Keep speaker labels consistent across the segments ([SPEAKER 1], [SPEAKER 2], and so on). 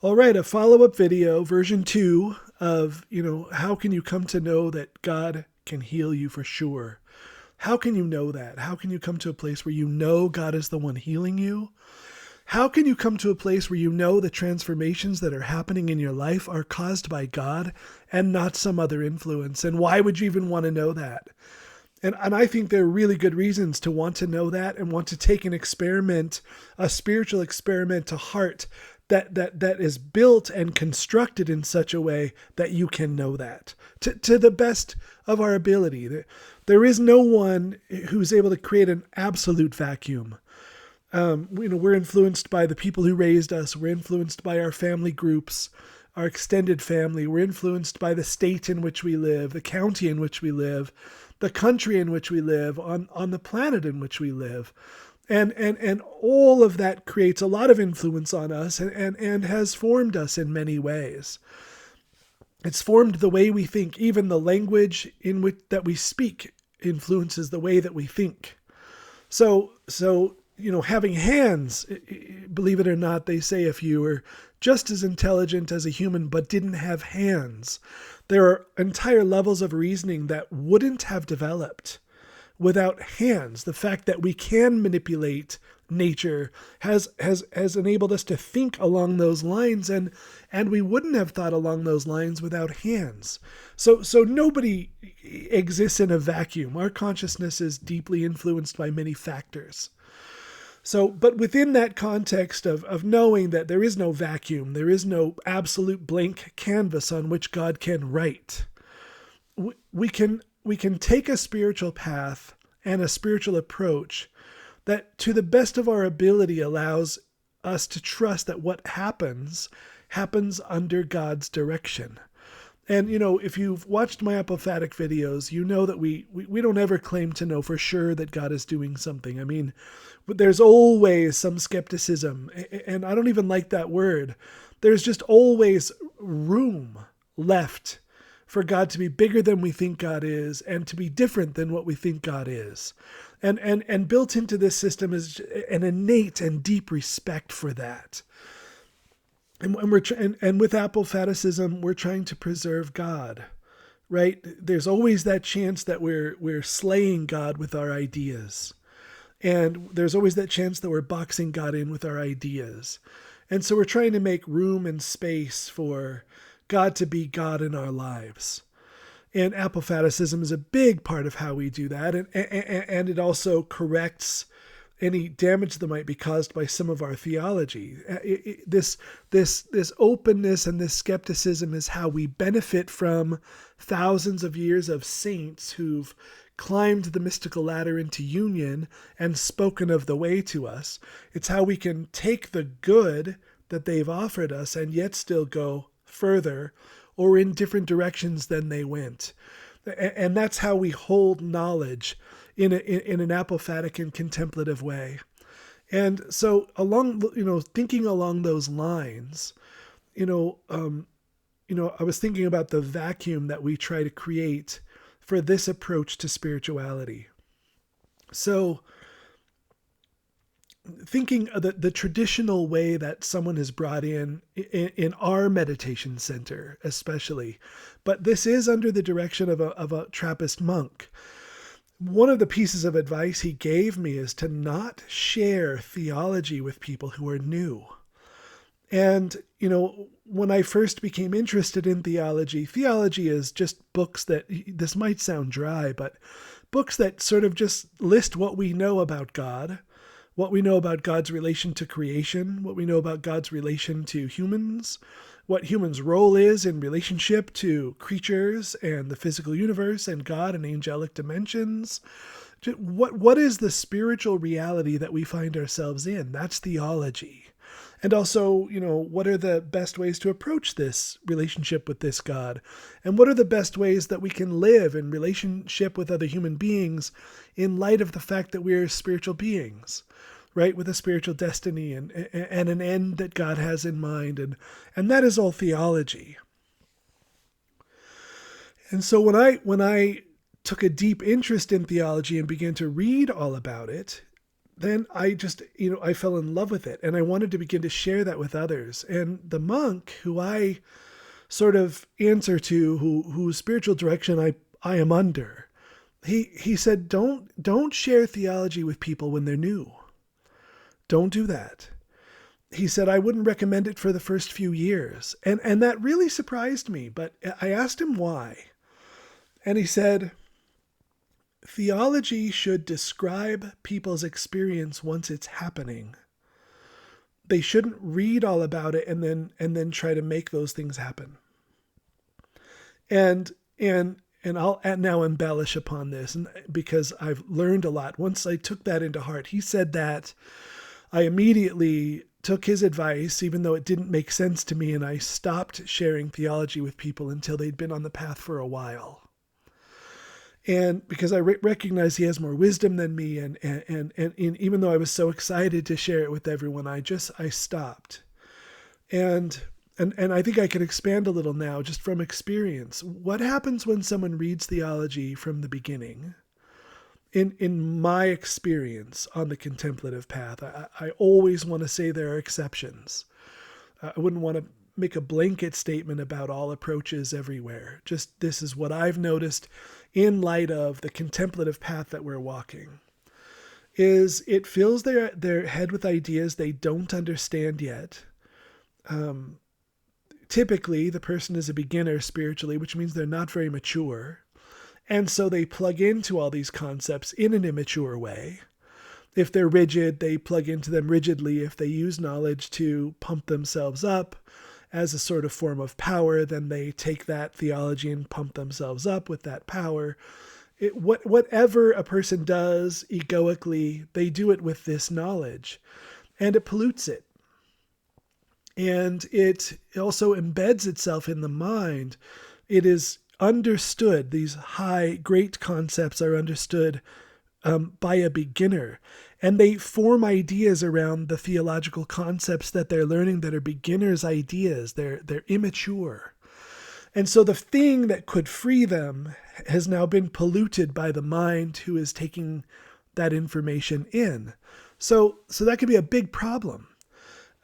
[SPEAKER 1] All right, a follow-up video, version 2 of, how can you come to know that God can heal you for sure? How can you know that? How can you come to a place where you know God is the one healing you? How can you come to a place where you know the transformations that are happening in your life are caused by God and not some other influence? And why would you even want to know that? And I think there are really good reasons to want to know that and want to take an experiment, a spiritual experiment to heart that is built and constructed in such a way that you can know that to the best of our ability. There is no one who's able to create an absolute vacuum. We're influenced by the people who raised us. We're influenced by our family groups, our extended family. We're influenced by the state in which we live, the county in which we live, the country in which we live, on the planet in which we live. And all of that creates a lot of influence on us and has formed us in many ways. It's formed the way we think. Even the language in which that we speak influences the way that we think. So having hands, believe it or not, they say if you were just as intelligent as a human but didn't have hands, there are entire levels of reasoning that wouldn't have developed without hands. The fact that we can manipulate nature has enabled us to think along those lines, and we wouldn't have thought along those lines without hands. So nobody exists in a vacuum. Our consciousness is deeply influenced by many factors. But within that context of knowing that there is no vacuum, there is no absolute blank canvas on which God can write, we can take a spiritual path and a spiritual approach that to the best of our ability allows us to trust that what happens under God's direction. And, if you've watched my apophatic videos, you know that we don't ever claim to know for sure that God is doing something. I mean, there's always some skepticism, and I don't even like that word. There's just always room left for God to be bigger than we think God is and to be different than what we think God is. And built into this system is an innate and deep respect for that. And with apophaticism, we're trying to preserve God, right? There's always that chance that we're slaying God with our ideas. And there's always that chance that we're boxing God in with our ideas. And so we're trying to make room and space for God to be God in our lives. And apophaticism is a big part of how we do that. And it also corrects any damage that might be caused by some of our theology. This openness and this skepticism is how we benefit from thousands of years of saints who've climbed the mystical ladder into union and spoken of the way to us. It's how we can take the good that they've offered us and yet still go further or in different directions than they went. And that's how we hold knowledge in an apophatic and contemplative way. And so thinking along those lines, I was thinking about the vacuum that we try to create for this approach to spirituality. So thinking of the traditional way that someone is brought in our meditation center, especially, but this is under the direction of a Trappist monk. One of the pieces of advice he gave me is to not share theology with people who are new. And, when I first became interested in theology is just books that, this might sound dry, but books that sort of just list what we know about God, what we know about God's relation to creation, what we know about God's relation to humans, what humans' role is in relationship to creatures and the physical universe and God and angelic dimensions. What is the spiritual reality that we find ourselves in? That's theology. And also, what are the best ways to approach this relationship with this God? And what are the best ways that we can live in relationship with other human beings in light of the fact that we're spiritual beings, right? With a spiritual destiny and an end that God has in mind. And that is all theology. And so when I took a deep interest in theology and began to read all about it, then I just, I fell in love with it, and I wanted to begin to share that with others. And the monk who I sort of answer to, whose spiritual direction I am under, he said, don't share theology with people when they're new. Don't do that. He said, I wouldn't recommend it for the first few years. And that really surprised me, but I asked him why. And he said, theology should describe people's experience once it's happening. They shouldn't read all about it and then try to make those things happen. And I'll now embellish upon this, and because I've learned a lot. Once I took that into heart, he said that, I immediately took his advice, even though it didn't make sense to me, and I stopped sharing theology with people until they'd been on the path for a while. And because I recognize he has more wisdom than me, and even though I was so excited to share it with everyone, I stopped. And I think I could expand a little now just from experience. What happens when someone reads theology from the beginning? In my experience on the contemplative path, I always want to say there are exceptions. I wouldn't want to make a blanket statement about all approaches everywhere. Just this is what I've noticed in light of the contemplative path that we're walking, is it fills their head with ideas they don't understand yet. Typically, the person is a beginner spiritually, which means they're not very mature. And so they plug into all these concepts in an immature way. If they're rigid, they plug into them rigidly. If they use knowledge to pump themselves up as a sort of form of power, then they take that theology and pump themselves up with that power. Whatever a person does egoically, they do it with this knowledge, and it pollutes it. And it also embeds itself in the mind. It is understood, these high, great concepts are understood by a beginner. And they form ideas around the theological concepts that they're learning that are beginners' ideas. They're immature. And so the thing that could free them has now been polluted by the mind who is taking that information in. So that could be a big problem.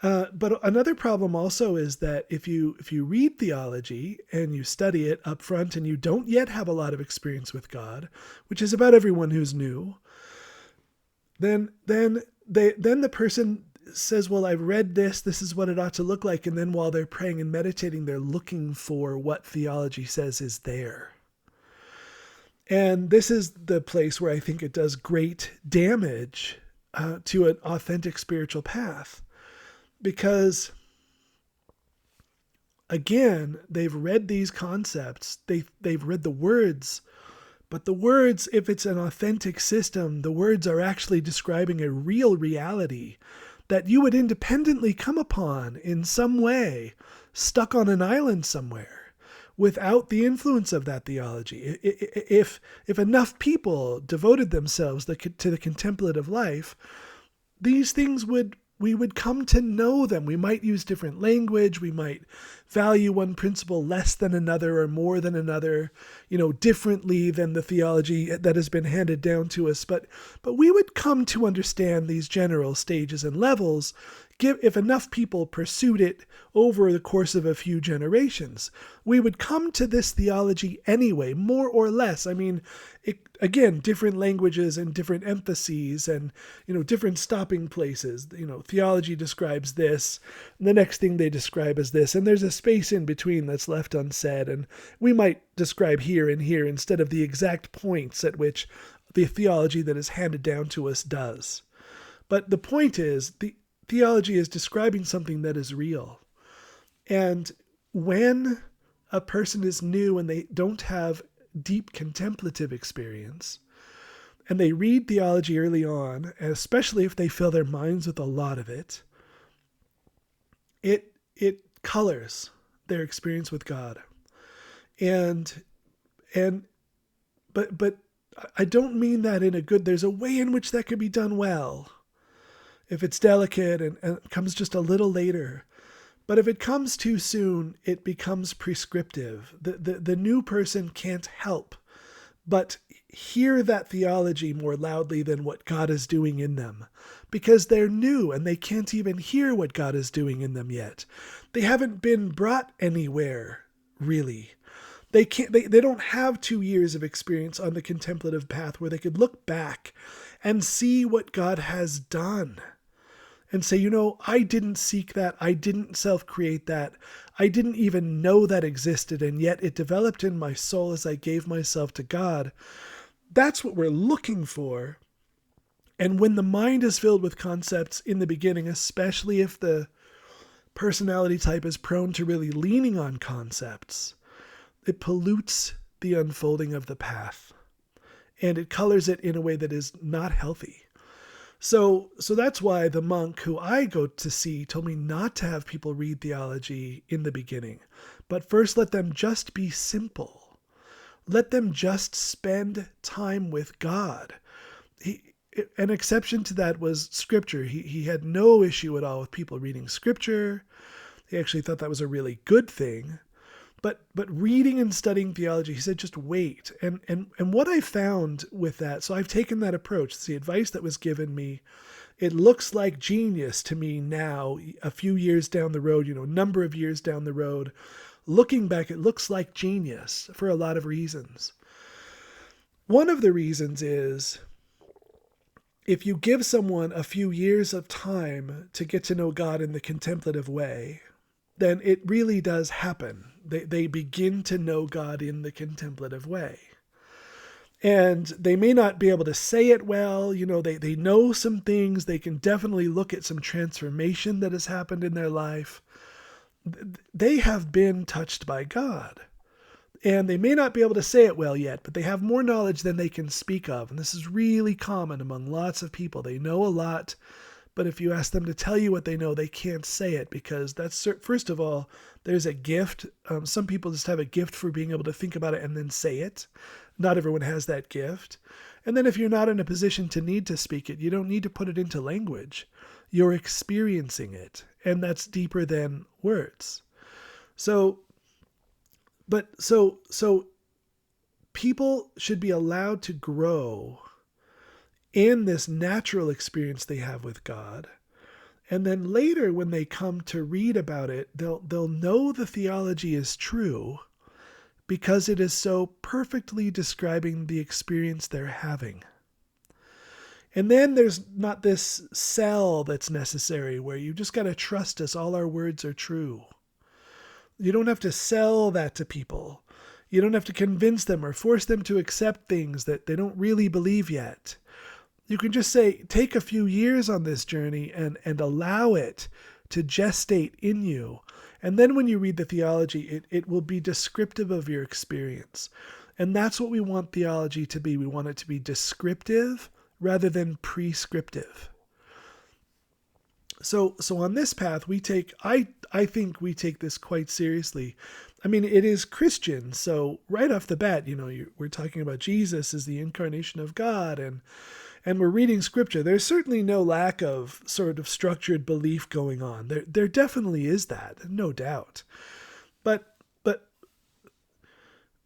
[SPEAKER 1] But another problem also is that if you read theology and you study it up front and you don't yet have a lot of experience with God, which is about everyone who's new, then the person says, well, I've read this is what it ought to look like. And then while they're praying and meditating, they're looking for what theology says is there. And this is the place where I think it does great damage to an authentic spiritual path. Because, again, they've read these concepts, they've read the words, but the words, if it's an authentic system, the words are actually describing a real reality that you would independently come upon in some way, stuck on an island somewhere, without the influence of that theology. If enough people devoted themselves to the contemplative life, these things we would come to know them. We might use different language. We might value one principle less than another or more than another, differently than the theology that has been handed down to us. But we would come to understand these general stages and levels if enough people pursued it over the course of a few generations. We would come to this theology anyway, more or less. I mean, again, different languages and different emphases and, different stopping places. Theology describes this, and the next thing they describe is this, and there's a space in between that's left unsaid, and we might describe here and here instead of the exact points at which the theology that is handed down to us does. But the point is, the theology is describing something that is real. And when a person is new and they don't have deep contemplative experience, and they read theology early on, especially if they fill their minds with a lot of it, it colors their experience with God. But I don't mean that in a good, there's a way in which that could be done well. If it's delicate and comes just a little later. But if it comes too soon, it becomes prescriptive. The new person can't help but hear that theology more loudly than what God is doing in them, because they're new and they can't even hear what God is doing in them yet. They haven't been brought anywhere, really. They don't have 2 years of experience on the contemplative path where they could look back and see what God has done and say, I didn't seek that. I didn't self-create that. I didn't even know that existed, and yet it developed in my soul as I gave myself to God. That's what we're looking for. And when the mind is filled with concepts in the beginning, especially if the personality type is prone to really leaning on concepts, it pollutes the unfolding of the path. And it colors it in a way that is not healthy. So that's why the monk who I go to see told me not to have people read theology in the beginning, but first let them just be simple. Let them just spend time with God. An exception to that was Scripture. He had no issue at all with people reading Scripture. He actually thought that was a really good thing. But reading and studying theology, he said, just wait. And what I found with that, so I've taken that approach. It's the advice that was given me. It looks like genius to me now, a few years down the road, a number of years down the road. Looking back, it looks like genius for a lot of reasons. One of the reasons is if you give someone a few years of time to get to know God in the contemplative way, then it really does happen. They begin to know God in the contemplative way. And they may not be able to say it well. They know some things. They can definitely look at some transformation that has happened in their life. They have been touched by God. And they may not be able to say it well yet, but they have more knowledge than they can speak of. And this is really common among lots of people. They know a lot, but if you ask them to tell you what they know, they can't say it because that's, first of all, there's a gift. Some people just have a gift for being able to think about it and then say it. Not everyone has that gift. And then if you're not in a position to need to speak it, you don't need to put it into language. You're experiencing it, and that's deeper than words. So people should be allowed to grow in this natural experience they have with God. And then later when they come to read about it, they'll know the theology is true because it is so perfectly describing the experience they're having. And then there's not this sell that's necessary where you just got to trust us, all our words are true. You don't have to sell that to people. You don't have to convince them or force them to accept things that they don't really believe yet. You can just say, take a few years on this journey and allow it to gestate in you. And then when you read the theology, it will be descriptive of your experience. And that's what we want theology to be. We want it to be descriptive rather than prescriptive. So on this path, I think we take this quite seriously. I mean, it is Christian. So right off the bat, we're talking about Jesus as the incarnation of God and we're reading Scripture. There's certainly no lack of sort of structured belief going on. There definitely is that, no doubt.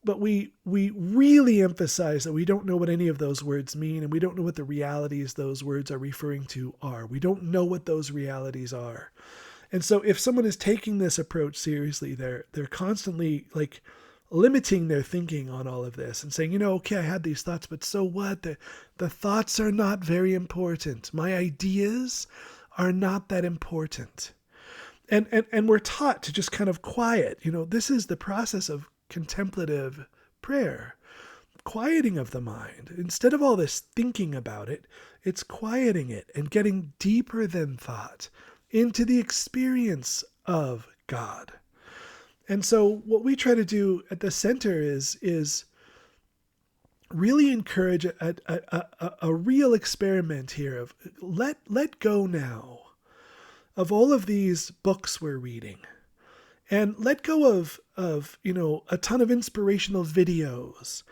[SPEAKER 1] But we really emphasize that we don't know what any of those words mean, and we don't know what the realities those words are referring to are. We don't know what those realities are. And so if someone is taking this approach seriously, they're constantly like limiting their thinking on all of this and saying, okay, I had these thoughts, but so what? The thoughts are not very important. My ideas are not that important. And we're taught to just kind of quiet. This is the process of contemplative prayer, quieting of the mind. Instead of all this thinking about it, it's quieting it and getting deeper than thought into the experience of God. And so what we try to do at the center is really encourage a real experiment here of let go now of all of these books we're reading. And let go of a ton of inspirational videos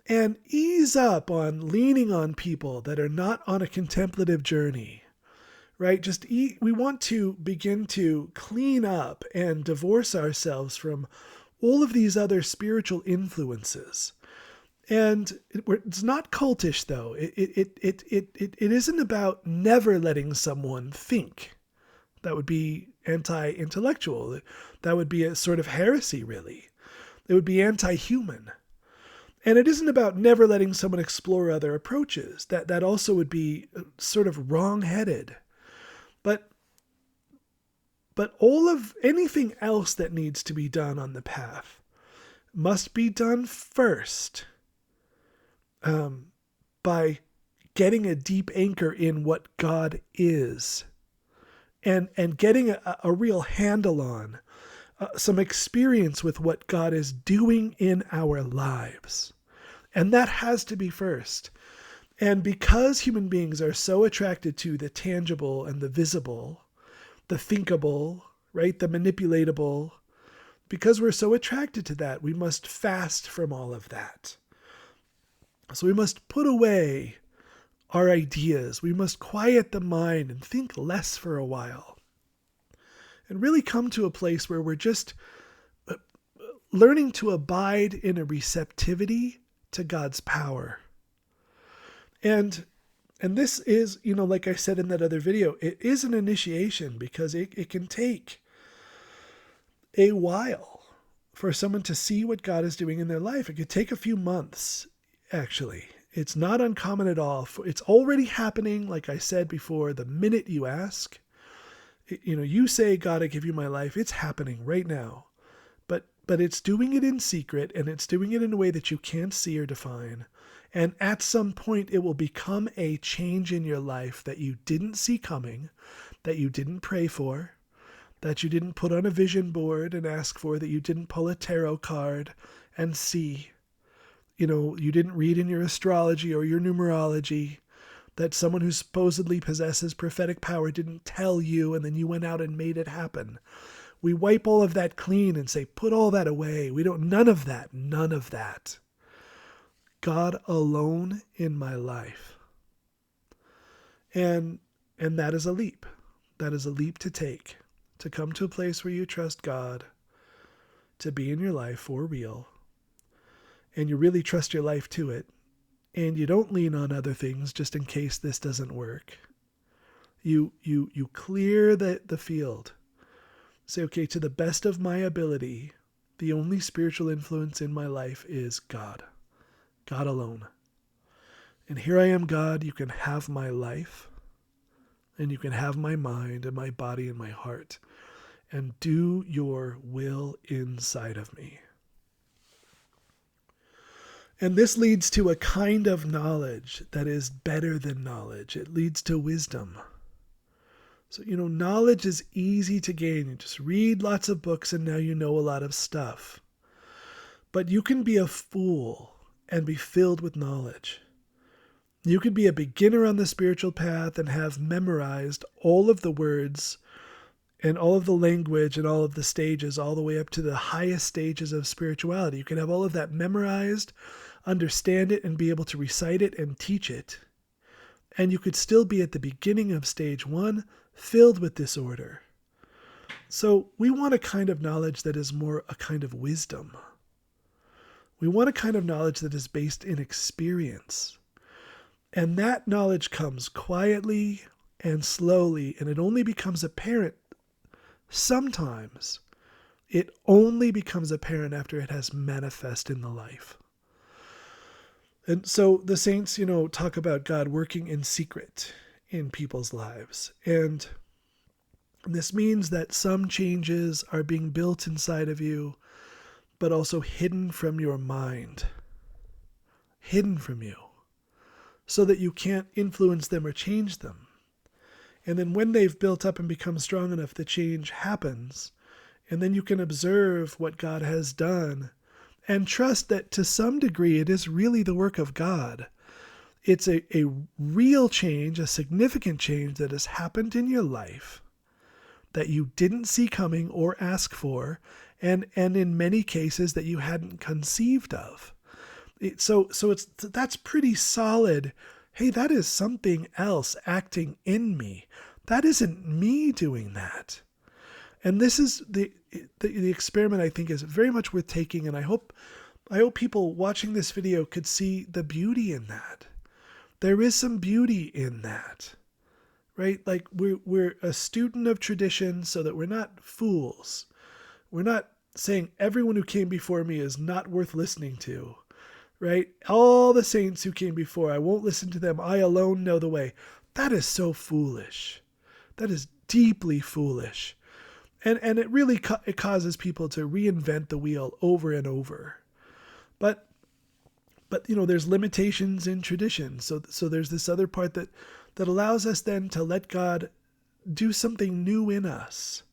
[SPEAKER 1] and ease up on leaning on people that are not on a contemplative journey, right? We want to begin to clean up and divorce ourselves from all of these other spiritual influences And it's not cultish, though. It isn't about never letting someone think. That would be anti-intellectual. That would be a sort of heresy, really. It would be anti-human. And it isn't about never letting someone explore other approaches. That also would be sort of wrong-headed. But all of anything else that needs to be done on the path must be done first by getting a deep anchor in what God is, and getting a real handle on some experience with what God is doing in our lives. And that has to be first. And because human beings are so attracted to the tangible and the visible, the thinkable, right, the manipulatable, because we're so attracted to that, we must fast from all of that. So we must put away our ideas. We must quiet the mind and think less for a while. And really come to a place where we're just learning to abide in a receptivity to God's power. And this is, like I said in that other video, it is an initiation, because it can take a while for someone to see what God is doing in their life. It could take a few months, actually. It's not uncommon at all. It's already happening, like I said before, the minute you ask. You say, God, I give you my life. It's happening right now. But it's doing it in secret, and it's doing it in a way that you can't see or define. And at some point, it will become a change in your life that you didn't see coming, that you didn't pray for, that you didn't put on a vision board and ask for, that you didn't pull a tarot card and see. You didn't read in your astrology or your numerology, that someone who supposedly possesses prophetic power didn't tell you, and then you went out and made it happen. We wipe all of that clean and say, put all that away. None of that. God alone in my life. And that is a leap. That is a leap to take, to come to a place where you trust God to be in your life for real, and you really trust your life to it, and you don't lean on other things just in case this doesn't work. You clear the field. Say, okay, to the best of my ability, the only spiritual influence in my life is God. God alone. And here I am, God. You can have my life, and you can have my mind and my body and my heart, and do your will inside of me. And this leads to a kind of knowledge that is better than knowledge. It leads to wisdom. So, knowledge is easy to gain. You just read lots of books and now you know a lot of stuff. But you can be a fool and be filled with knowledge. You could be a beginner on the spiritual path and have memorized all of the words and all of the language and all of the stages, all the way up to the highest stages of spirituality. You can have all of that memorized, understand it, and be able to recite it and teach it. And you could still be at the beginning of stage 1, filled with disorder. So we want a kind of knowledge that is more a kind of wisdom. We want a kind of knowledge that is based in experience. And that knowledge comes quietly and slowly, and it only becomes apparent sometimes. It only becomes apparent after it has manifest in the life. And so the saints, talk about God working in secret in people's lives. And this means that some changes are being built inside of you, but also hidden from your mind. Hidden from you. So that you can't influence them or change them. And then when they've built up and become strong enough, the change happens. And then you can observe what God has done and trust that to some degree it is really the work of God. It's a real change, a significant change that has happened in your life that you didn't see coming or ask for, and in many cases that you hadn't conceived of. So that's pretty solid. Hey, that is something else acting in me. That isn't me doing that. And this is the experiment I think is very much worth taking, and I hope I hope people watching this video could see the beauty in that. There is some beauty in that, right? Like we're a student of tradition so that we're not fools. We're not saying everyone who came before me is not worth listening to, right? All the saints who came before, I won't listen to them. I alone know the way. That is so foolish. That is deeply foolish. And it really it causes people to reinvent the wheel over and over. But there's limitations in tradition. So there's this other part that allows us then to let God do something new in us.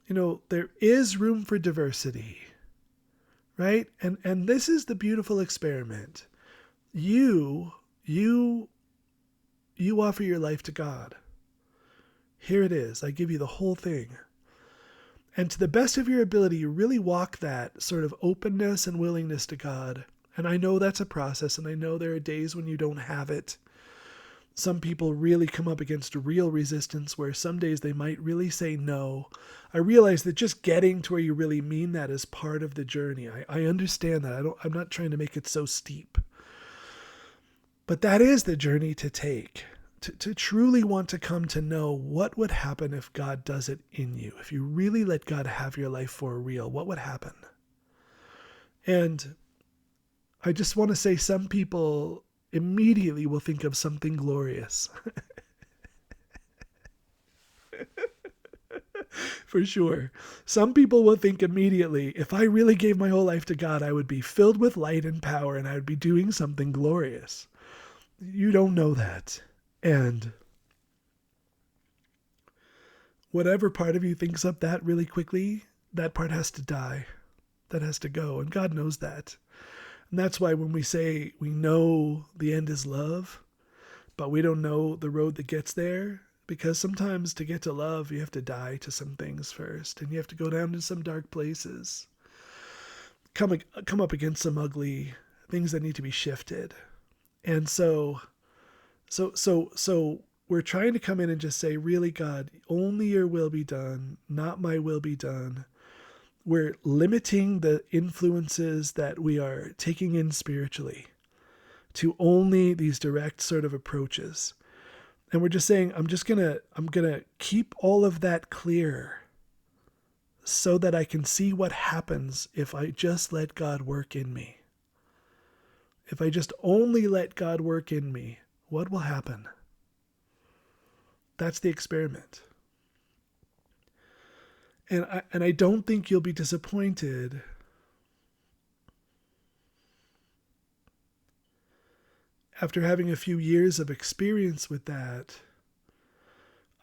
[SPEAKER 1] There is room for diversity, right? And this is the beautiful experiment. You offer your life to God. Here it is. I give you the whole thing. And to the best of your ability, you really walk that sort of openness and willingness to God. And I know that's a process, and I know there are days when you don't have it. Some people really come up against real resistance where some days they might really say no. I realize that just getting to where you really mean that is part of the journey. I understand that. I'm not trying to make it so steep. But that is the journey to take. To truly want to come to know what would happen if God does it in you. If you really let God have your life for real, what would happen? And I just want to say some people immediately will think of something glorious. For sure. Some people will think immediately, if I really gave my whole life to God, I would be filled with light and power and I would be doing something glorious. You don't know that. And whatever part of you thinks up that really quickly, that part has to die. That has to go. And God knows that. And that's why when we say we know the end is love, but we don't know the road that gets there, because sometimes to get to love, you have to die to some things first. And you have to go down to some dark places. Come up against some ugly things that need to be shifted. And so we're trying to come in and just say, really, God, only your will be done, not my will be done. We're limiting the influences that we are taking in spiritually to only these direct sort of approaches. And we're just saying, I'm going to keep all of that clear so that I can see what happens if I just let God work in me. If I just only let God work in me, what will happen? That's the experiment. And I don't think you'll be disappointed after having a few years of experience with that.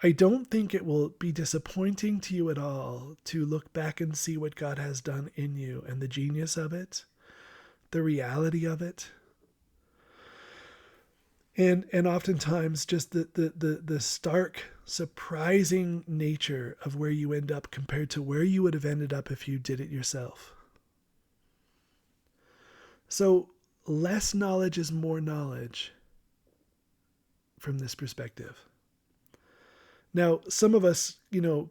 [SPEAKER 1] I don't think it will be disappointing to you at all to look back and see what God has done in you and the genius of it, the reality of it. And oftentimes just the stark, surprising nature of where you end up compared to where you would have ended up if you did it yourself. So less knowledge is more knowledge from this perspective. Now, some of us,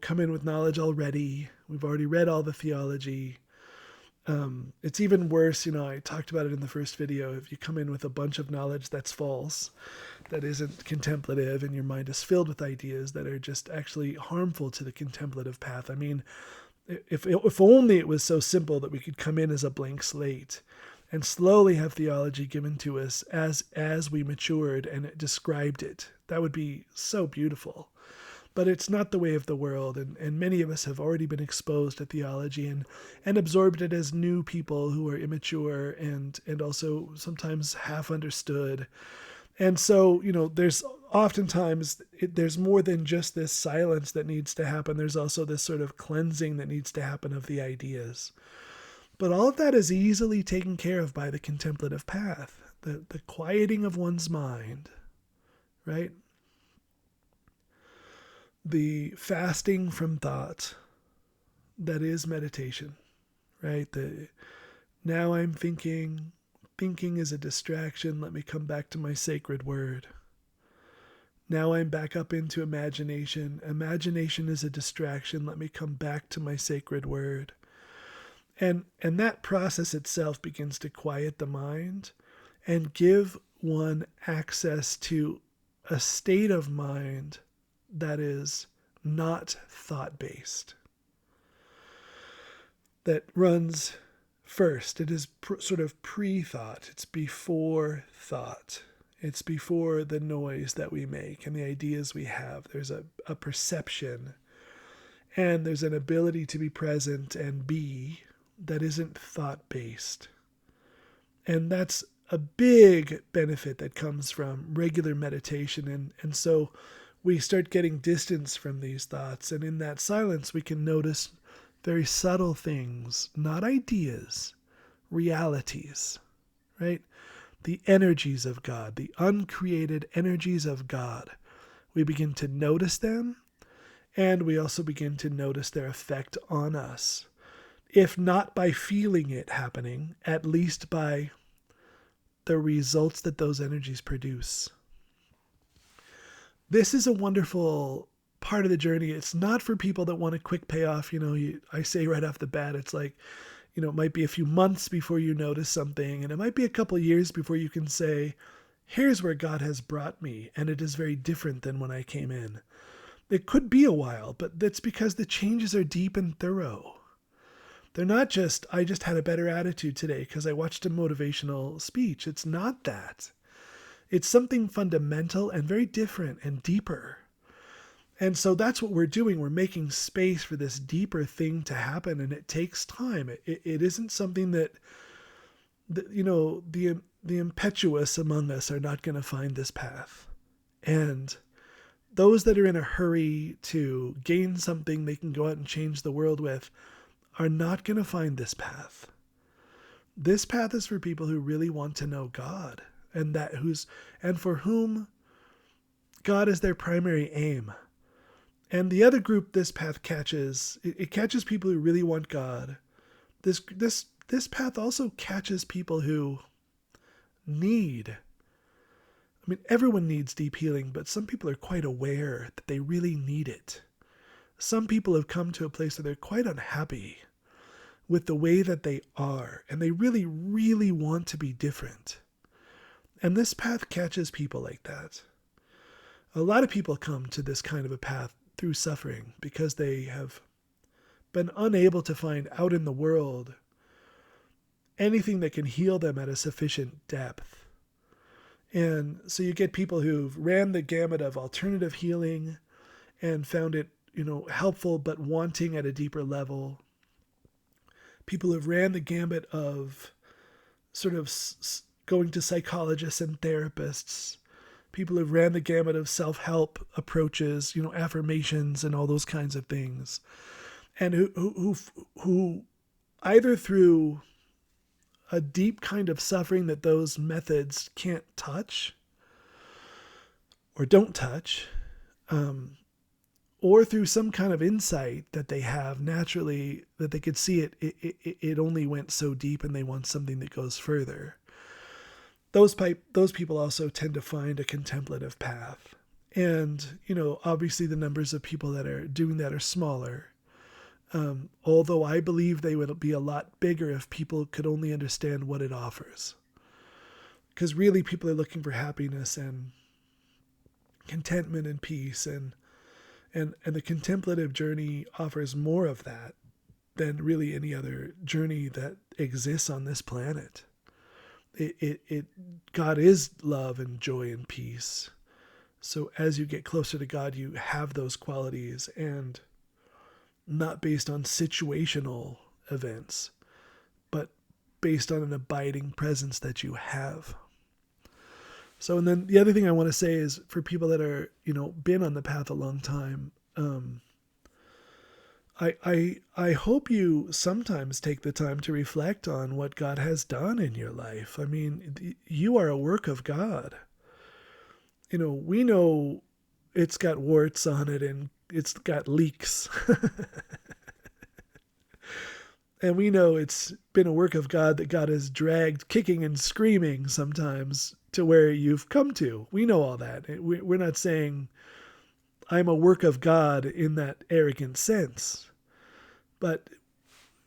[SPEAKER 1] come in with knowledge already. We've already read all the theology. It's even worse, I talked about it in the first video. If you come in with a bunch of knowledge that's false, that isn't contemplative, and your mind is filled with ideas that are just actually harmful to the contemplative path. I mean, if only it was so simple that we could come in as a blank slate and slowly have theology given to us as we matured and it described it. That would be so beautiful. But it's not the way of the world, and many of us have already been exposed to theology and absorbed it as new people who are immature and also sometimes half understood. And so, there's oftentimes, there's more than just this silence that needs to happen. There's also this sort of cleansing that needs to happen of the ideas. But all of that is easily taken care of by the contemplative path, the quieting of one's mind, right? The fasting from thought, that is meditation, right? Now I'm thinking is a distraction. Let me come back to my sacred word. Now I'm back up into imagination. Imagination is a distraction. Let me come back to my sacred word. And that process itself begins to quiet the mind and give one access to a state of mind that is not thought based, that runs first. It is sort of pre thought, it's before thought, it's before the noise that we make and the ideas we have. There's a perception and there's an ability to be present and be that isn't thought based. And that's a big benefit that comes from regular meditation. And so we start getting distance from these thoughts. And in that silence, we can notice very subtle things, not ideas, realities, right? The energies of God, the uncreated energies of God. We begin to notice them, and we also begin to notice their effect on us. If not by feeling it happening, at least by the results that those energies produce. This is a wonderful part of the journey. It's not for people that want a quick payoff. I say right off the bat, it's like, it might be a few months before you notice something, and it might be a couple of years before you can say, here's where God has brought me, and it is very different than when I came in. It could be a while, but that's because the changes are deep and thorough. They're not just, I just had a better attitude today because I watched a motivational speech. It's not that. It's something fundamental and very different and deeper. And so that's what we're doing. We're making space for this deeper thing to happen, and it takes time. It isn't something that the impetuous among us are not going to find this path. And those that are in a hurry to gain something they can go out and change the world with are not going to find this path. This path is for people who really want to know God, and for whom God is their primary aim. And the other group this path catches, it catches people who really want God. This path also catches people who need. Everyone needs deep healing, but some people are quite aware that they really need it. Some people have come to a place where they're quite unhappy with the way that they are, and they really, really want to be different. And this path catches people like that. A lot of people come to this kind of a path through suffering because they have been unable to find out in the world anything that can heal them at a sufficient depth. And so you get people who've ran the gamut of alternative healing and found it, helpful but wanting at a deeper level. People who've ran the gambit of sort of going to psychologists and therapists. People who've ran the gamut of self-help approaches, affirmations and all those kinds of things. And who either through a deep kind of suffering that those methods can't touch or don't touch, or through some kind of insight that they have naturally, that they could see it only went so deep and they want something that goes further. Those people also tend to find a contemplative path. And, obviously the numbers of people that are doing that are smaller. Although I believe they would be a lot bigger if people could only understand what it offers. Because really people are looking for happiness and contentment and peace, and the contemplative journey offers more of that than really any other journey that exists on this planet. God is love and joy and peace. So as you get closer to God, you have those qualities, and not based on situational events, but based on an abiding presence that you have. So, and then the other thing I want to say is for people that are, been on the path a long time, I hope you sometimes take the time to reflect on what God has done in your life. You are a work of God. We know it's got warts on it and it's got leaks. And we know it's been a work of God that God has dragged kicking and screaming sometimes to where you've come to. We know all that. We're not saying I'm a work of God in that arrogant sense. But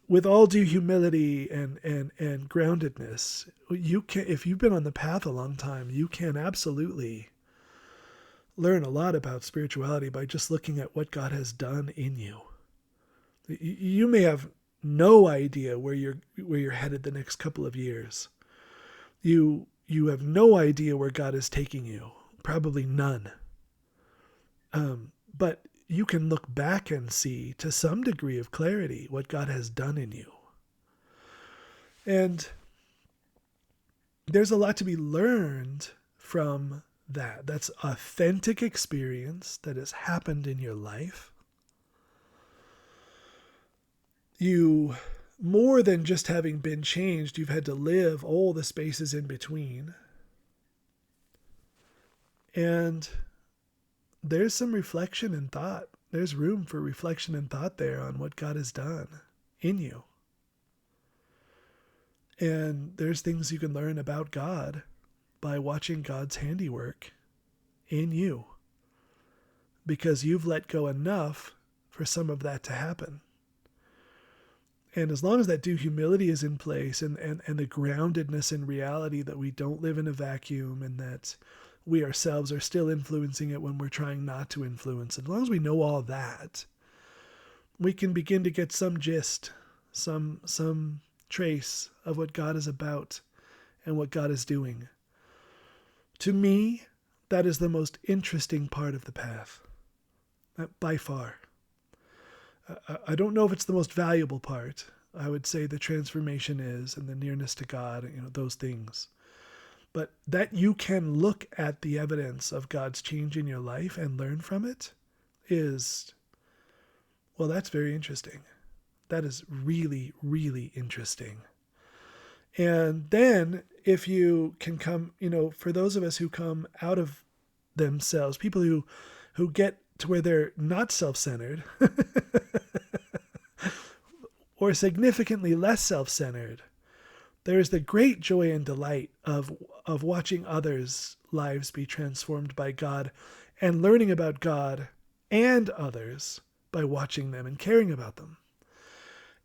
[SPEAKER 1] with all due humility and groundedness, you can, if you've been on the path a long time, you can absolutely learn a lot about spirituality by just looking at what God has done in you. You may have no idea where you're headed the next couple of years. You have no idea where God is taking you. Probably none. But you can look back and see to some degree of clarity what God has done in you. And there's a lot to be learned from that. That's authentic experience that has happened in your life. You, more than just having been changed, you've had to live all the spaces in between. And there's some reflection and thought. There's room for reflection and thought there on what God has done in you. And there's things you can learn about God by watching God's handiwork in you, because you've let go enough for some of that to happen. And as long as that due humility is in place, and the groundedness in reality that we don't live in a vacuum, and that we ourselves are still influencing it when we're trying not to influence it, as long as we know all that, we can begin to get some gist, some trace of what God is about and what God is doing. To me, that is the most interesting part of the path, by far. I don't know if it's the most valuable part. I would say the transformation is, and the nearness to God, those things. But that you can look at the evidence of God's change in your life and learn from it is, well, that's very interesting. That is really, really interesting. And then if you can come, for those of us who come out of themselves, people who get to where they're not self-centered or significantly less self-centered, there is the great joy and delight of watching others' lives be transformed by God and learning about God and others by watching them and caring about them.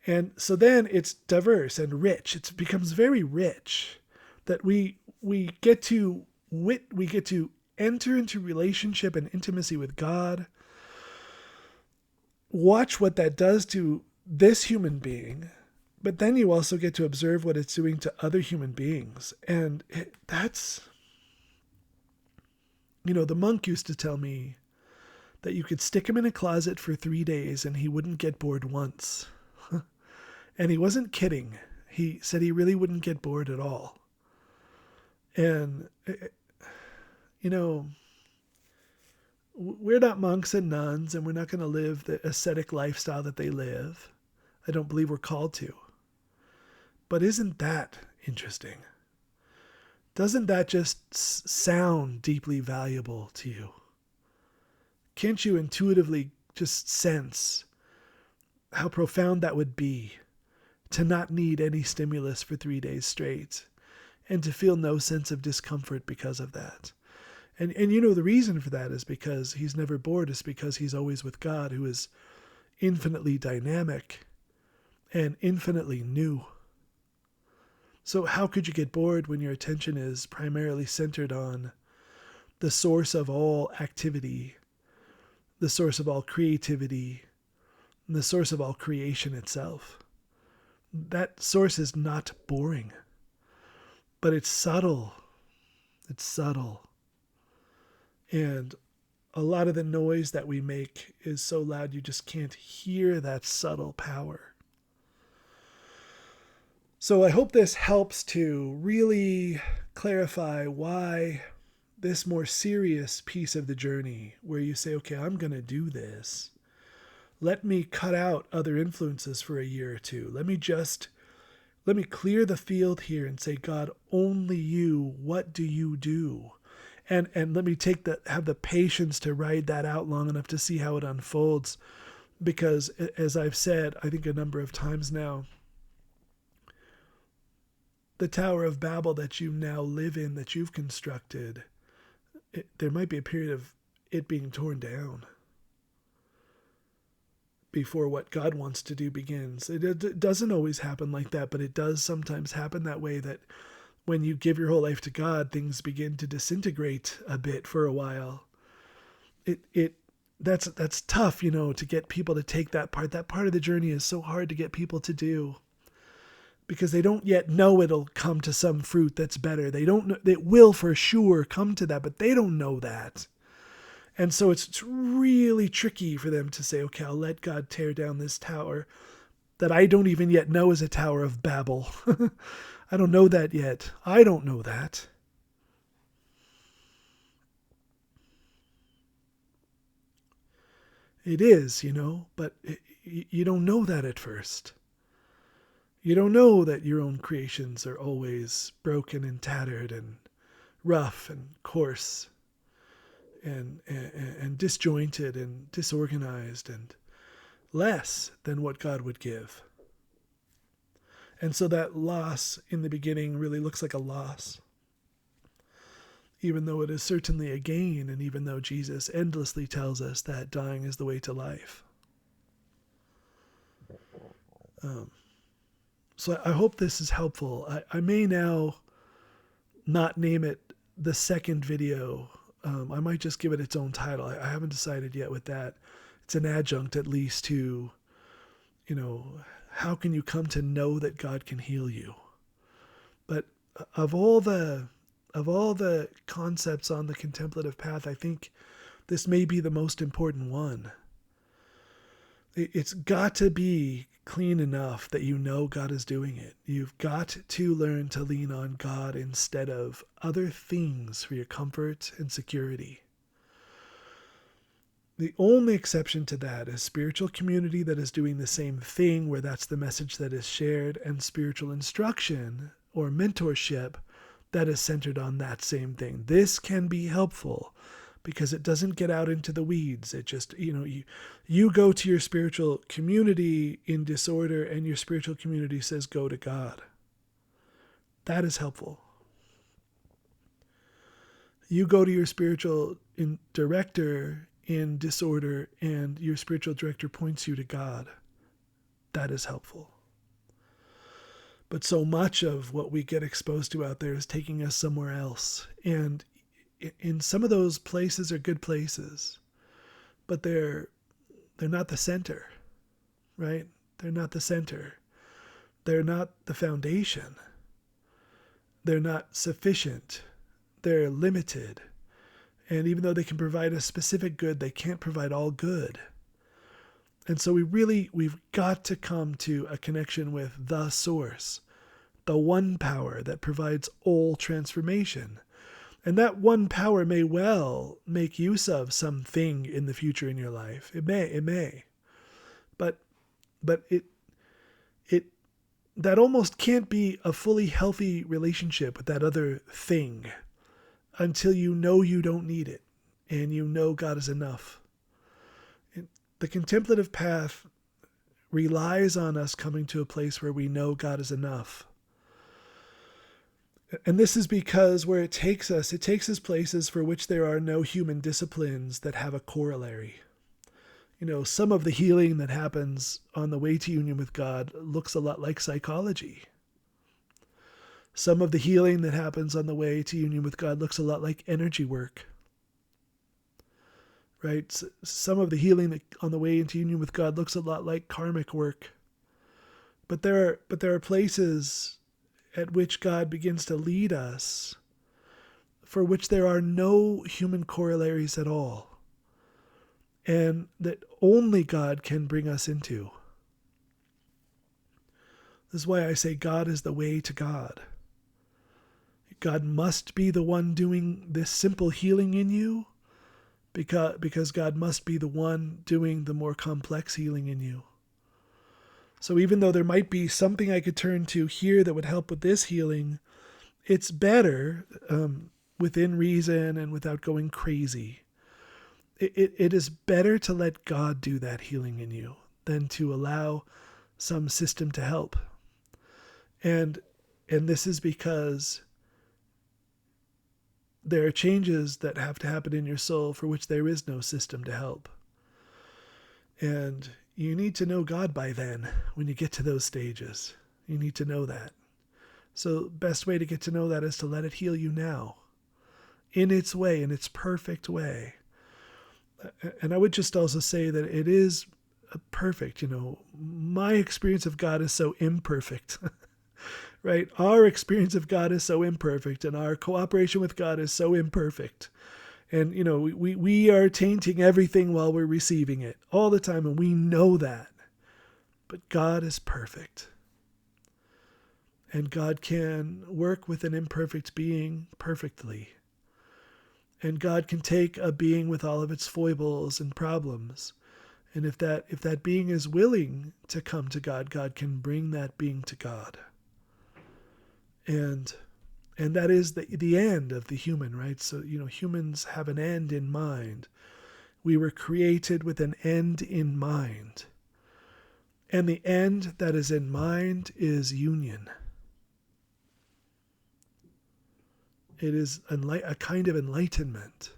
[SPEAKER 1] And so then it's diverse and rich. It becomes very rich that we get to enter into relationship and intimacy with God, watch what that does to this human being, but then you also get to observe what it's doing to other human beings. And that's, the monk used to tell me that you could stick him in a closet for 3 days and he wouldn't get bored once. And he wasn't kidding. He said he really wouldn't get bored at all. And, we're not monks and nuns, and we're not going to live the ascetic lifestyle that they live. I don't believe we're called to. But isn't that interesting? Doesn't that just sound deeply valuable to you? Can't you intuitively just sense how profound that would be to not need any stimulus for 3 days straight and to feel no sense of discomfort because of that? And the reason for that is because he's never bored. It's because he's always with God, who is infinitely dynamic and infinitely new. So how could you get bored when your attention is primarily centered on the source of all activity, the source of all creativity, and the source of all creation itself? That source is not boring, but it's subtle. It's subtle. And a lot of the noise that we make is so loud you just can't hear that subtle power. So I hope this helps to really clarify why this more serious piece of the journey, where you say, okay, I'm going to do this. Let me cut out other influences for a year or two. Let me clear the field here and say, God, only you, what do you do? And let me have the patience to ride that out long enough to see how it unfolds. Because as I've said, I think a number of times now, the Tower of Babel that you now live in, that you've constructed, there might be a period of it being torn down. before what God wants to do begins. It doesn't always happen like that, but it does sometimes happen that way, that when you give your whole life to God, things begin to disintegrate a bit for a while. That's tough, to get people to take that part. That part of the journey is so hard to get people to do, because they don't yet know it'll come to some fruit that's better. They don't know, it will for sure come to that, but they don't know that. And so it's really tricky for them to say, okay, I'll let God tear down this tower that I don't even yet know is a Tower of Babel. I don't know that yet. I don't know that. It is, but you don't know that at first. You don't know that your own creations are always broken and tattered and rough and coarse and disjointed and disorganized and less than what God would give. And so that loss in the beginning really looks like a loss, even though it is certainly a gain, and even though Jesus endlessly tells us that dying is the way to life. So I hope this is helpful. I may now not name it the second video. I might just give it its own title. I haven't decided yet with that. It's an adjunct, at least, to, how can you come to know that God can heal you? But of all the concepts on the contemplative path, I think this may be the most important one. It's got to be clean enough that you know God is doing it. You've got to learn to lean on God instead of other things for your comfort and security. The only exception to that is spiritual community that is doing the same thing, where that's the message that is shared, and spiritual instruction or mentorship that is centered on that same thing. This can be helpful because it doesn't get out into the weeds. It just, you go to your spiritual community in disorder, and your spiritual community says, go to God. That is helpful. You go to your spiritual director in disorder, and your spiritual director points you to God. That is helpful. But so much of what we get exposed to out there is taking us somewhere else. And in some of those places are good places, but they're not the center, right? They're not the center. They're not the foundation. They're not sufficient. They're limited. And even though they can provide a specific good, they can't provide all good. And so we've got to come to a connection with the source, the one power that provides all transformation. And that one power may well make use of something in the future in your life. It may. But that almost can't be a fully healthy relationship with that other thing until you know you don't need it, and you know God is enough. The contemplative path relies on us coming to a place where we know God is enough. And this is because where it takes us places for which there are no human disciplines that have a corollary. Some of the healing that happens on the way to union with God looks a lot like psychology. Some of the healing that happens on the way to union with God looks a lot like energy work. Right? Some of the healing on the way into union with God looks a lot like karmic work. But there are places at which God begins to lead us for which there are no human corollaries at all, and that only God can bring us into. This is why I say God is the way to God. God must be the one doing this simple healing in you, because God must be the one doing the more complex healing in you. So even though there might be something I could turn to here that would help with this healing, it's better, within reason and without going crazy. It is better to let God do that healing in you than to allow some system to help. And this is because there are changes that have to happen in your soul for which there is no system to help. And you need to know God by then. When you get to those stages, you need to know that. So best way to get to know that is to let it heal you now, in its way, in its perfect way. And I would just also say that it is perfect. My experience of God is so imperfect, right? Our experience of God is so imperfect, and our cooperation with God is so imperfect. And, we are tainting everything while we're receiving it all the time, and we know that. But God is perfect. And God can work with an imperfect being perfectly. And God can take a being with all of its foibles and problems. And if that being is willing to come to God, God can bring that being to God. And that is the end of the human, right? So, humans have an end in mind. We were created with an end in mind. And the end that is in mind is union. It is a kind of enlightenment.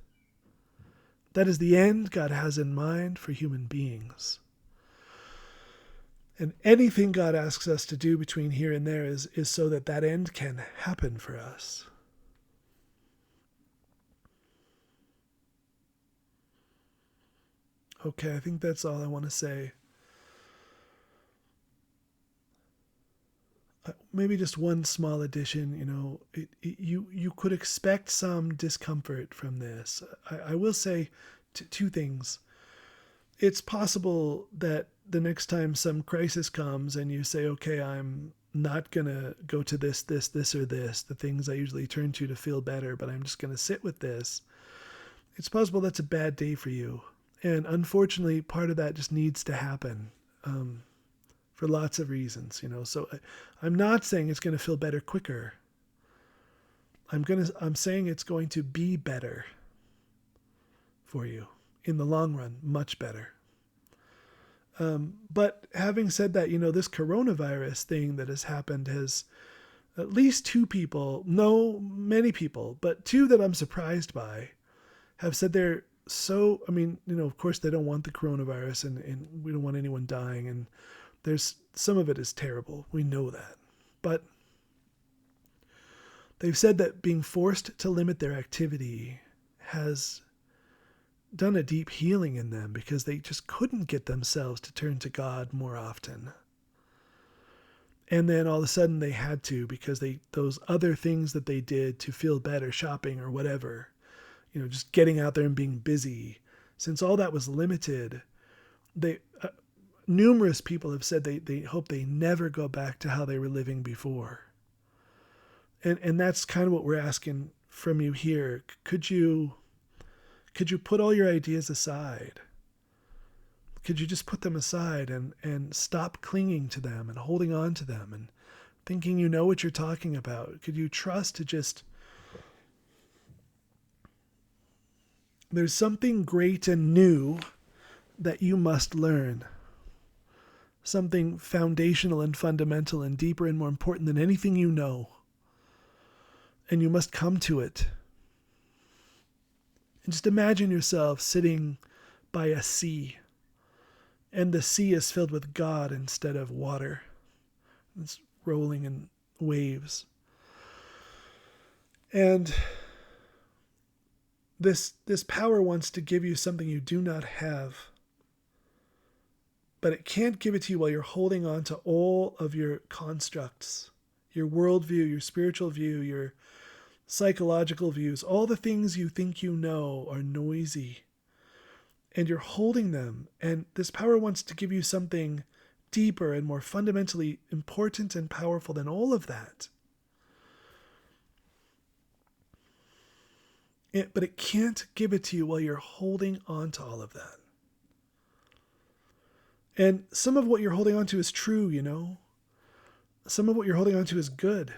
[SPEAKER 1] That is the end God has in mind for human beings. And anything God asks us to do between here and there is so that end can happen for us. Okay, I think that's all I want to say. Maybe just one small addition. You could expect some discomfort from this. I will say two things. It's possible that the next time some crisis comes and you say, okay, I'm not going to go to this, or this, the things I usually turn to feel better, but I'm just going to sit with this. It's possible that's a bad day for you. And unfortunately, part of that just needs to happen. For lots of reasons, So I'm not saying it's going to feel better quicker. I'm saying it's going to be better for you in the long run, much better. But having said that, this coronavirus thing that has happened has at least two people, no, many people, but two that I'm surprised by have said they're so, of course they don't want the coronavirus and we don't want anyone dying, and there's some of it is terrible. We know that. But they've said that being forced to limit their activity has done a deep healing in them because they just couldn't get themselves to turn to God more often. And then all of a sudden they had to, because those other things that they did to feel better, shopping or whatever, just getting out there and being busy, since all that was limited, numerous people have said they hope they never go back to how they were living before. And that's kind of what we're asking from you here. Could you put all your ideas aside? Could you just put them aside and stop clinging to them and holding on to them and thinking you know what you're talking about? Could you trust to just... There's something great and new that you must learn. Something foundational and fundamental and deeper and more important than anything you know. And you must come to it. And just imagine yourself sitting by a sea. And the sea is filled with God instead of water. It's rolling in waves. And this power wants to give you something you do not have. But it can't give it to you while you're holding on to all of your constructs, your worldview, your spiritual view, your psychological views. All the things you think you know are noisy. And you're holding them. And this power wants to give you something deeper and more fundamentally important and powerful than all of that. But it can't give it to you while you're holding on to all of that. And some of what you're holding on to is true, Some of what you're holding on to is good.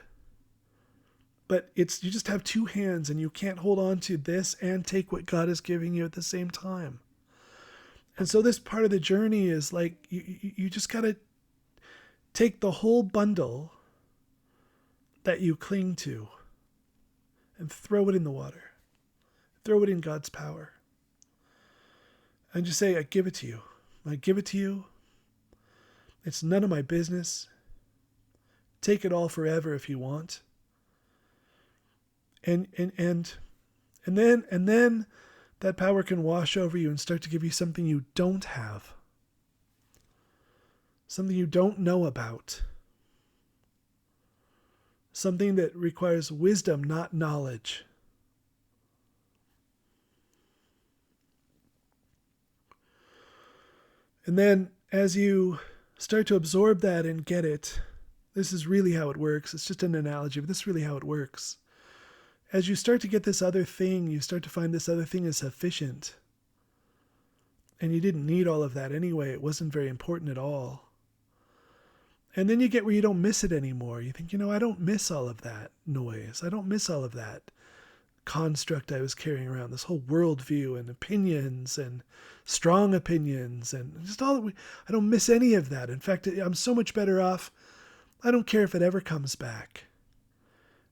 [SPEAKER 1] But you just have two hands and you can't hold on to this and take what God is giving you at the same time. And so this part of the journey is like, you just got to take the whole bundle that you cling to and throw it in the water. Throw it in God's power. And just say, I give it to you. I give it to you. It's none of my business. Take it all forever if you want. And then that power can wash over you and start to give you something you don't have. Something you don't know about. Something that requires wisdom, not knowledge. And then as you start to absorb that and get it, this is really how it works. It's just an analogy, but this is really how it works. As you start to get this other thing, you start to find this other thing is sufficient. And you didn't need all of that anyway. It wasn't very important at all. And then you get where you don't miss it anymore. You think, I don't miss all of that noise. I don't miss all of that construct I was carrying around, this whole worldview and opinions and strong opinions and just all that. I don't miss any of that. In fact, I'm so much better off. I don't care if it ever comes back.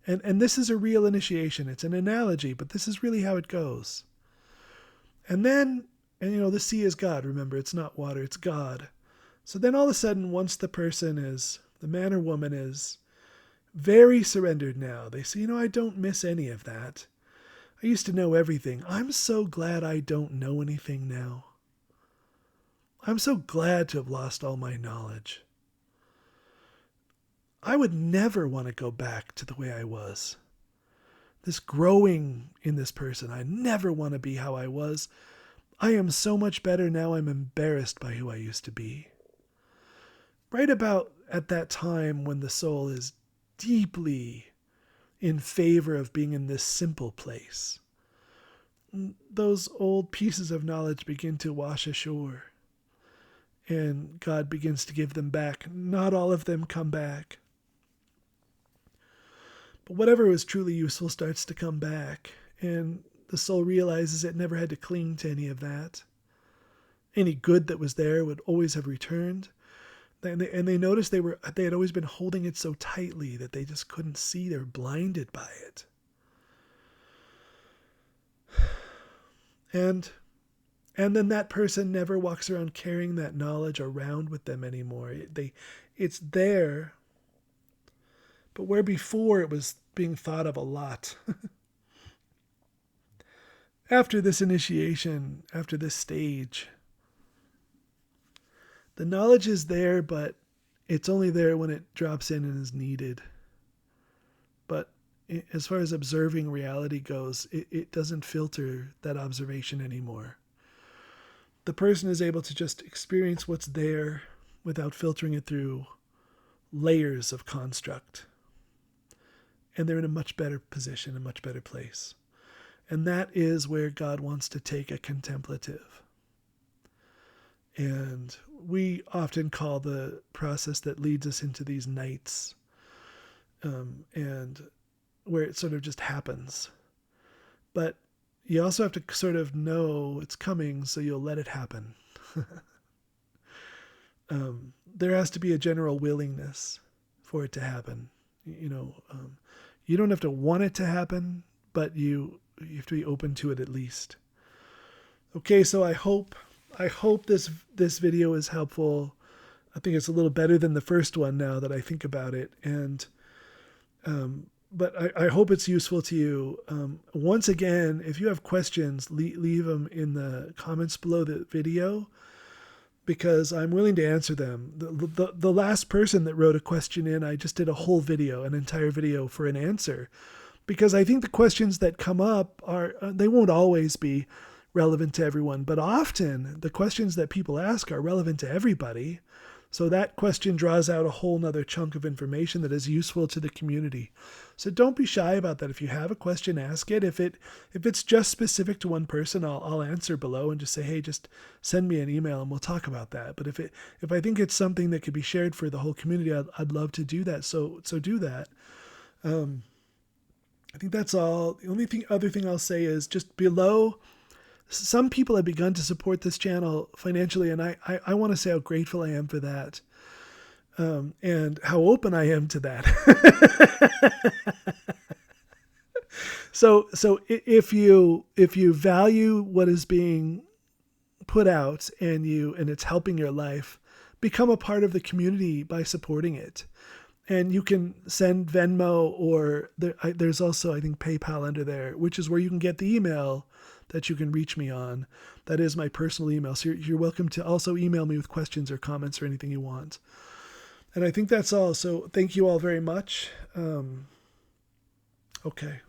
[SPEAKER 1] And this is a real initiation. It's an analogy, but this is really how it goes. And then, the sea is God. Remember, it's not water, it's God. So then all of a sudden, once the man or woman is very surrendered now, they say, I don't miss any of that. I used to know everything. I'm so glad I don't know anything now. I'm so glad to have lost all my knowledge. I would never want to go back to the way I was. This growing in this person, I never want to be how I was. I am so much better now, I'm embarrassed by who I used to be. Right about at that time when the soul is deeply in favor of being in this simple place, those old pieces of knowledge begin to wash ashore. And God begins to give them back. Not all of them come back. But whatever was truly useful starts to come back. And the soul realizes it never had to cling to any of that. Any good that was there would always have returned. And they noticed they had always been holding it so tightly that they just couldn't see. They were blinded by it. And then that person never walks around carrying that knowledge around with them anymore. It's there, but where before it was being thought of a lot. After this initiation, after this stage, the knowledge is there, but it's only there when it drops in and is needed. But as far as observing reality goes, it doesn't filter that observation anymore. The person is able to just experience what's there without filtering it through layers of construct. And they're in a much better position, a much better place. And that is where God wants to take a contemplative. And we often call the process that leads us into these nights, and where it sort of just happens. But you also have to sort of know it's coming, so you'll let it happen. There has to be a general willingness for it to happen. You don't have to want it to happen, but you have to be open to it at least. Okay, so I hope this video is helpful. I think it's a little better than the first one now that I think about it, and but I hope it's useful to you. Once again, if you have questions, leave them in the comments below the video, because I'm willing to answer them. The last person that wrote a question in, I just did a whole video, an entire video for an answer, because I think the questions that come up they won't always be relevant to everyone, but often the questions that people ask are relevant to everybody. So that question draws out a whole nother chunk of information that is useful to the community. So don't be shy about that. If you have a question, ask it. If it's just specific to one person, I'll answer below and just say, hey, just send me an email and we'll talk about that. But if I think it's something that could be shared for the whole community, I'd love to do that. So do that. I think that's all. The only other thing I'll say is just below, some people have begun to support this channel financially, and I want to say how grateful I am for that, and how open I am to that. So if you value what is being put out and it's helping your life, become a part of the community by supporting it. And you can send Venmo, or there's also, I think, PayPal under there, which is where you can get the email that you can reach me on. That is my personal email. So you're welcome to also email me with questions or comments or anything you want. And I think that's all. So thank you all very much. Okay.